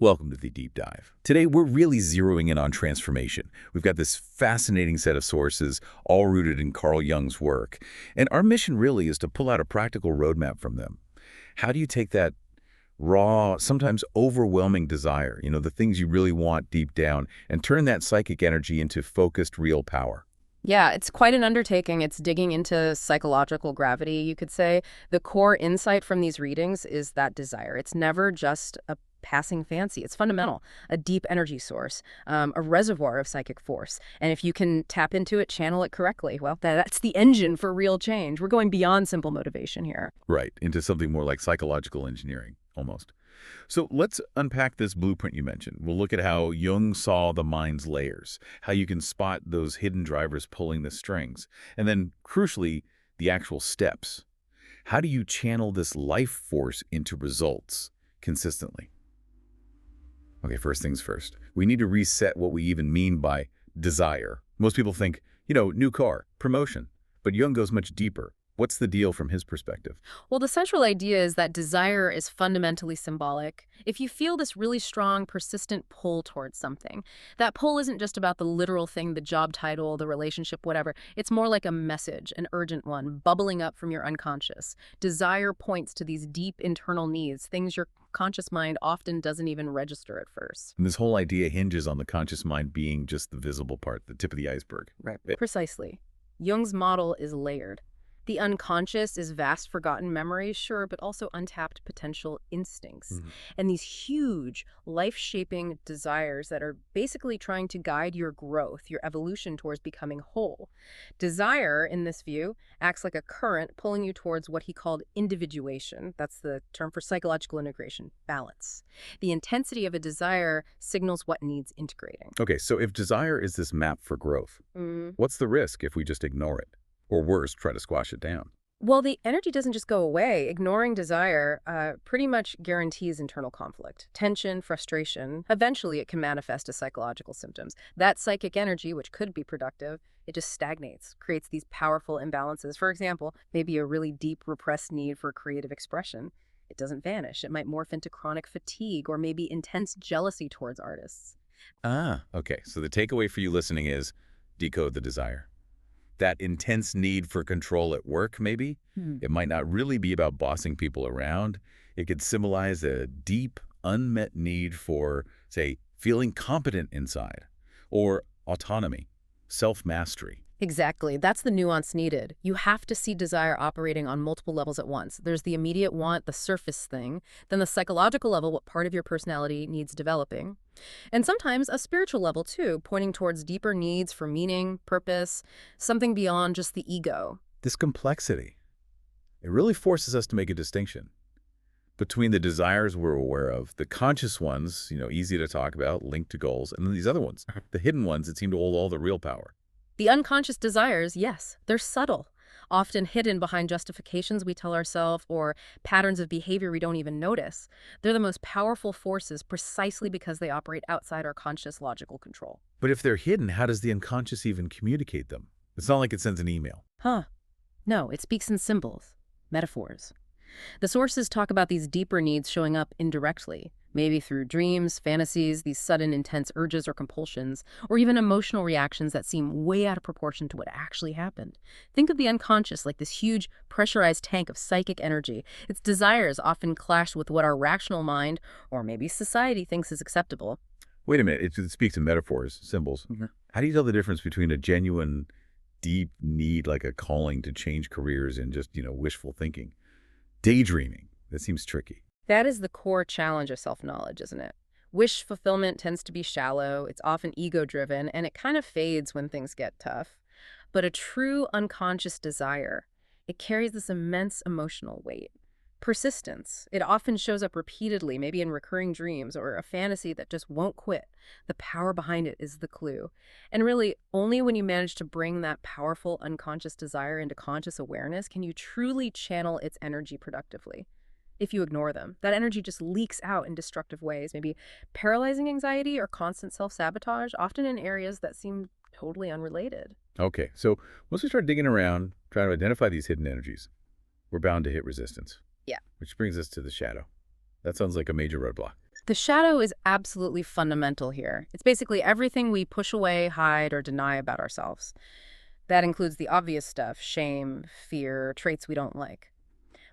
Welcome to the Deep Dive. Today, we're really zeroing in on transformation. We've got this fascinating set of sources, all rooted in Carl Jung's work. And our mission really is to pull out a practical roadmap from them. How do you take that raw, sometimes overwhelming desire, the things you really want deep down, and turn that psychic energy into focused, real power? Yeah, it's quite an undertaking. It's digging into psychological gravity, you could say. The core insight from these readings is that desire. It's never just a passing fancy. It's fundamental, a deep energy source, a reservoir of psychic force. And if you can tap into it, channel it correctly, well, that's the engine for real change. We're going beyond simple motivation here. Right, into something more like psychological engineering, almost. So let's unpack this blueprint you mentioned. We'll look at how Jung saw the mind's layers, how you can spot those hidden drivers pulling the strings, and then, crucially, the actual steps. How do you channel this life force into results consistently? Okay, first things first. We need to reset what we even mean by desire. Most people think, new car, promotion. But Jung goes much deeper. What's the deal from his perspective? Well, the central idea is that desire is fundamentally symbolic. If you feel this really strong, persistent pull towards something, that pull isn't just about the literal thing, the job title, the relationship, whatever. It's more like a message, an urgent one, bubbling up from your unconscious. Desire points to these deep internal needs, things your conscious mind often doesn't even register at first. And this whole idea hinges on the conscious mind being just the visible part, the tip of the iceberg. Right. Precisely. Jung's model is layered. The unconscious is vast forgotten memories, sure, but also untapped potential instincts. And these huge, life-shaping desires that are basically trying to guide your growth, your evolution towards becoming whole. Desire, in this view, acts like a current pulling you towards what he called individuation. That's the term for psychological integration, balance. The intensity of a desire signals what needs integrating. Okay, so if desire is this map for growth, what's the risk if we just ignore it? Or worse, try to squash it down? Well, the energy doesn't just go away. Ignoring desire pretty much guarantees internal conflict, tension, frustration. Eventually, it can manifest as psychological symptoms. That psychic energy, which could be productive, it just stagnates, creates these powerful imbalances. For example, maybe a really deep repressed need for creative expression. It doesn't vanish. It might morph into chronic fatigue or maybe intense jealousy towards artists. Okay. So the takeaway for you listening is decode the desire. That intense need for control at work, maybe? It might not really be about bossing people around. It could symbolize a deep, unmet need for, say, feeling competent inside, or autonomy, self-mastery. Exactly. That's the nuance needed. You have to see desire operating on multiple levels at once. There's the immediate want, the surface thing, then the psychological level, what part of your personality needs developing. And sometimes a spiritual level too, pointing towards deeper needs for meaning, purpose, something beyond just the ego. This complexity, it really forces us to make a distinction between the desires we're aware of, the conscious ones, easy to talk about, linked to goals, and then these other ones, the hidden ones that seem to hold all the real power. The unconscious desires, yes, they're subtle, often hidden behind justifications we tell ourselves or patterns of behavior we don't even notice. They're the most powerful forces precisely because they operate outside our conscious logical control. But if they're hidden, how does the unconscious even communicate them? It's not like it sends an email. No, it speaks in symbols, metaphors. The sources talk about these deeper needs showing up indirectly, maybe through dreams, fantasies, these sudden intense urges or compulsions, or even emotional reactions that seem way out of proportion to what actually happened. Think of the unconscious like this huge, pressurized tank of psychic energy. Its desires often clash with what our rational mind, or maybe society, thinks is acceptable. Wait a minute, it speaks in metaphors, symbols. How do you tell the difference between a genuine, deep need, like a calling to change careers, and just, wishful thinking? Daydreaming, that seems tricky. That is the core challenge of self-knowledge, isn't it? Wish fulfillment tends to be shallow, it's often ego-driven, and it kind of fades when things get tough. But a true unconscious desire, it carries this immense emotional weight. Persistence, it often shows up repeatedly, maybe in recurring dreams or a fantasy that just won't quit. The power behind it is the clue. And really, only when you manage to bring that powerful unconscious desire into conscious awareness can you truly channel its energy productively. If you ignore them, that energy just leaks out in destructive ways, maybe paralyzing anxiety or constant self-sabotage, often in areas that seem totally unrelated. Okay, so once we start digging around, trying to identify these hidden energies, we're bound to hit resistance. Yeah. Which brings us to the shadow. That sounds like a major roadblock. The shadow is absolutely fundamental here. It's basically everything we push away, hide, or deny about ourselves. That includes the obvious stuff, shame, fear, traits we don't like.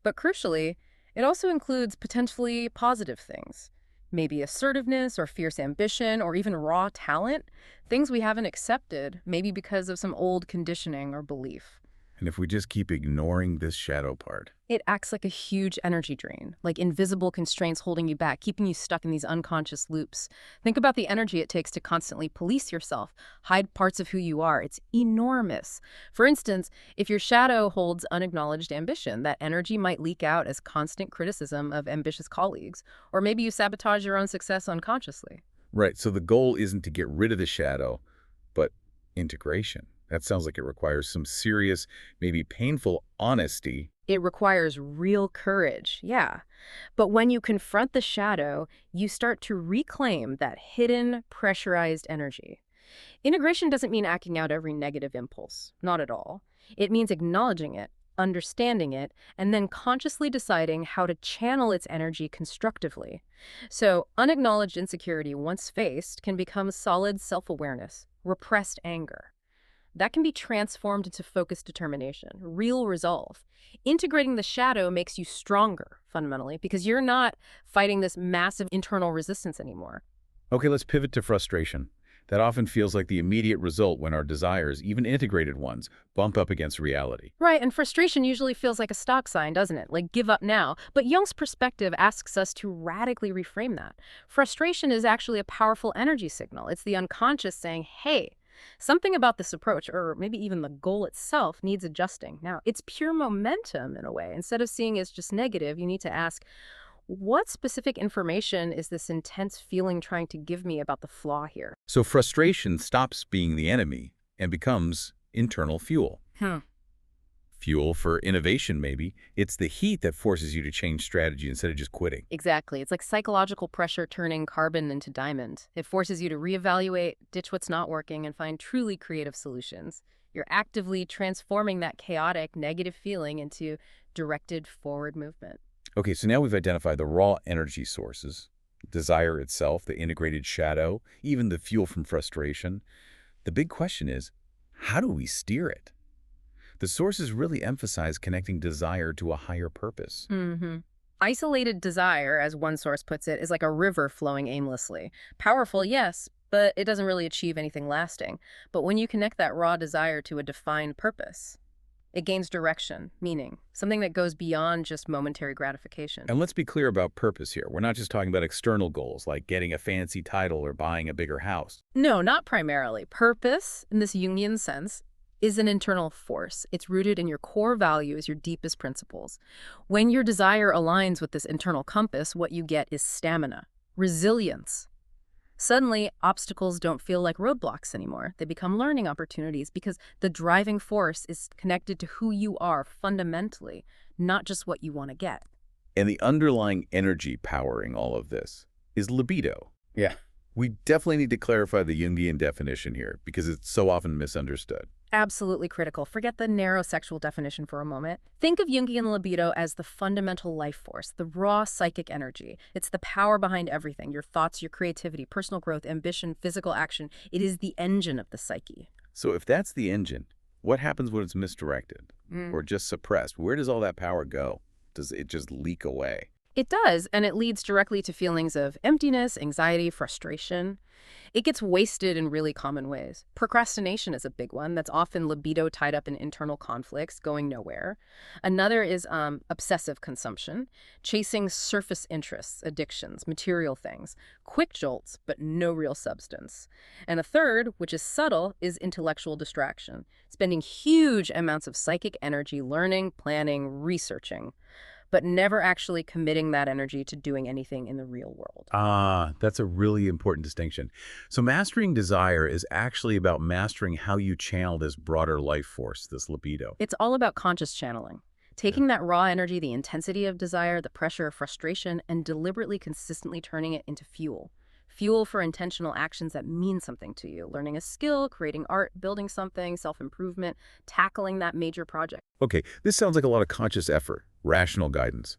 But crucially, it also includes potentially positive things. Maybe assertiveness or fierce ambition or even raw talent, things we haven't accepted, maybe because of some old conditioning or belief. And if we just keep ignoring this shadow part. It acts like a huge energy drain, like invisible constraints holding you back, keeping you stuck in these unconscious loops. Think about the energy it takes to constantly police yourself, hide parts of who you are. It's enormous. For instance, if your shadow holds unacknowledged ambition, that energy might leak out as constant criticism of ambitious colleagues, or maybe you sabotage your own success unconsciously. Right, so the goal isn't to get rid of the shadow, but integration. That sounds like it requires some serious, maybe painful honesty. It requires real courage, yeah. But when you confront the shadow, you start to reclaim that hidden, pressurized energy. Integration doesn't mean acting out every negative impulse, not at all. It means acknowledging it, understanding it, and then consciously deciding how to channel its energy constructively. So, unacknowledged insecurity, once faced, can become solid self-awareness, repressed anger. That can be transformed into focused determination, real resolve. Integrating the shadow makes you stronger, fundamentally, because you're not fighting this massive internal resistance anymore. Okay, let's pivot to frustration. That often feels like the immediate result when our desires, even integrated ones, bump up against reality. Right, and frustration usually feels like a stop sign, doesn't it? Like, give up now. But Jung's perspective asks us to radically reframe that. Frustration is actually a powerful energy signal. It's the unconscious saying, hey, something about this approach, or maybe even the goal itself, needs adjusting. Now, it's pure momentum in a way. Instead of seeing it as just negative, you need to ask, what specific information is this intense feeling trying to give me about the flaw here? So frustration stops being the enemy and becomes internal fuel. Fuel for innovation, maybe. It's the heat that forces you to change strategy instead of just quitting. Exactly. It's like psychological pressure turning carbon into diamond. It forces you to reevaluate, ditch what's not working, and find truly creative solutions. You're actively transforming that chaotic, negative feeling into directed forward movement. Okay, so now we've identified the raw energy sources, desire itself, the integrated shadow, even the fuel from frustration. The big question is, how do we steer it? The sources really emphasize connecting desire to a higher purpose. Isolated desire, as one source puts it, is like a river flowing aimlessly. Powerful, yes, but it doesn't really achieve anything lasting. But when you connect that raw desire to a defined purpose, it gains direction, meaning, something that goes beyond just momentary gratification. And let's be clear about purpose here. We're not just talking about external goals, like getting a fancy title or buying a bigger house. No, not primarily. Purpose, in this Jungian sense, is an internal force. It's rooted in your core values, your deepest principles. When your desire aligns with this internal compass, what you get is stamina, resilience. Suddenly, obstacles don't feel like roadblocks anymore. They become learning opportunities because the driving force is connected to who you are fundamentally, not just what you want to get. And the underlying energy powering all of this is libido. Yeah. We definitely need to clarify the Jungian definition here because it's so often misunderstood. Absolutely critical. Forget the narrow sexual definition for a moment. Think of Jungian libido as the fundamental life force, the raw psychic energy. It's the power behind everything, your thoughts, your creativity, personal growth, ambition, physical action. It is the engine of the psyche. So if that's the engine, what happens when it's misdirected or just suppressed? Where does all that power go? Does it just leak away? It does, and it leads directly to feelings of emptiness, anxiety, frustration. It gets wasted in really common ways. Procrastination is a big one that's often libido tied up in internal conflicts, going nowhere. Another is obsessive consumption, chasing surface interests, addictions, material things, quick jolts, but no real substance. And a third, which is subtle, is intellectual distraction, spending huge amounts of psychic energy learning, planning, researching, but never actually committing that energy to doing anything in the real world. Ah, that's a really important distinction. So mastering desire is actually about mastering how you channel this broader life force, this libido. It's all about conscious channeling, taking that raw energy, the intensity of desire, the pressure of frustration, and deliberately, consistently turning it into fuel. Fuel for intentional actions that mean something to you. Learning a skill, creating art, building something, self-improvement, tackling that major project. Okay, this sounds like a lot of conscious effort, rational guidance.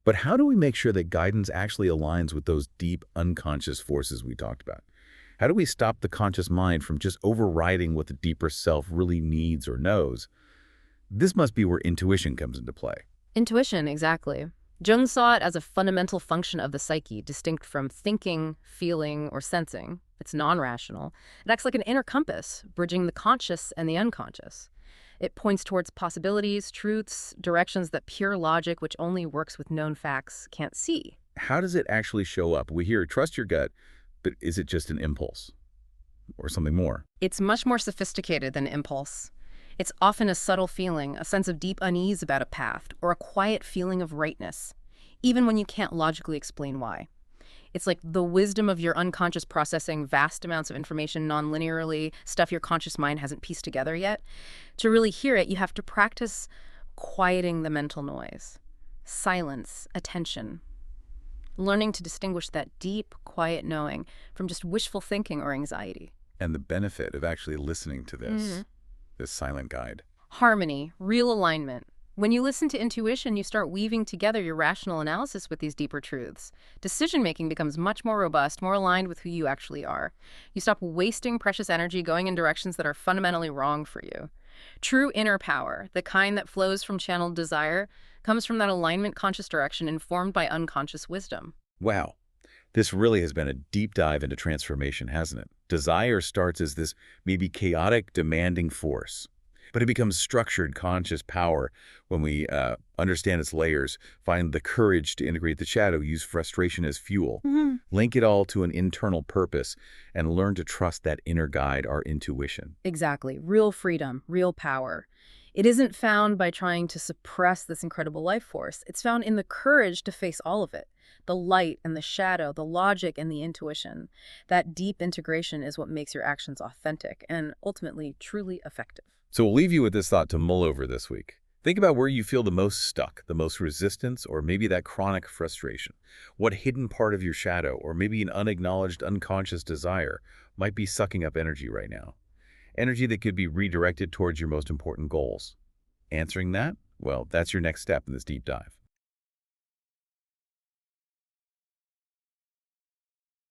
But how do we make sure that guidance actually aligns with those deep unconscious forces we talked about? How do we stop the conscious mind from just overriding what the deeper self really needs or knows? This must be where intuition comes into play. Intuition, exactly. Jung saw it as a fundamental function of the psyche, distinct from thinking, feeling, or sensing. It's non-rational. It acts like an inner compass, bridging the conscious and the unconscious. It points towards possibilities, truths, directions that pure logic, which only works with known facts, can't see. How does it actually show up? We hear trust your gut, but is it just an impulse or something more? It's much more sophisticated than impulse. It's often a subtle feeling, a sense of deep unease about a path, or a quiet feeling of rightness, even when you can't logically explain why. It's like the wisdom of your unconscious processing vast amounts of information non-linearly, stuff your conscious mind hasn't pieced together yet. To really hear it, you have to practice quieting the mental noise. Silence, attention. Learning to distinguish that deep, quiet knowing from just wishful thinking or anxiety. And the benefit of actually listening to this silent guide. Harmony, real alignment. When you listen to intuition, you start weaving together your rational analysis with these deeper truths. Decision-making becomes much more robust, more aligned with who you actually are. You stop wasting precious energy going in directions that are fundamentally wrong for you. True inner power, the kind that flows from channeled desire, comes from that alignment conscious direction informed by unconscious wisdom. Wow. This really has been a deep dive into transformation, hasn't it? Desire starts as this maybe chaotic, demanding force, but it becomes structured, conscious power when we understand its layers, find the courage to integrate the shadow, use frustration as fuel, link it all to an internal purpose, and learn to trust that inner guide, our intuition. Exactly. Real freedom, real power. It isn't found by trying to suppress this incredible life force. It's found in the courage to face all of it. The light and the shadow, the logic and the intuition. That deep integration is what makes your actions authentic and ultimately truly effective. So we'll leave you with this thought to mull over this week. Think about where you feel the most stuck, the most resistance, or maybe that chronic frustration. What hidden part of your shadow, or maybe an unacknowledged unconscious desire, might be sucking up energy right now? Energy that could be redirected towards your most important goals. Answering that? Well, that's your next step in this deep dive.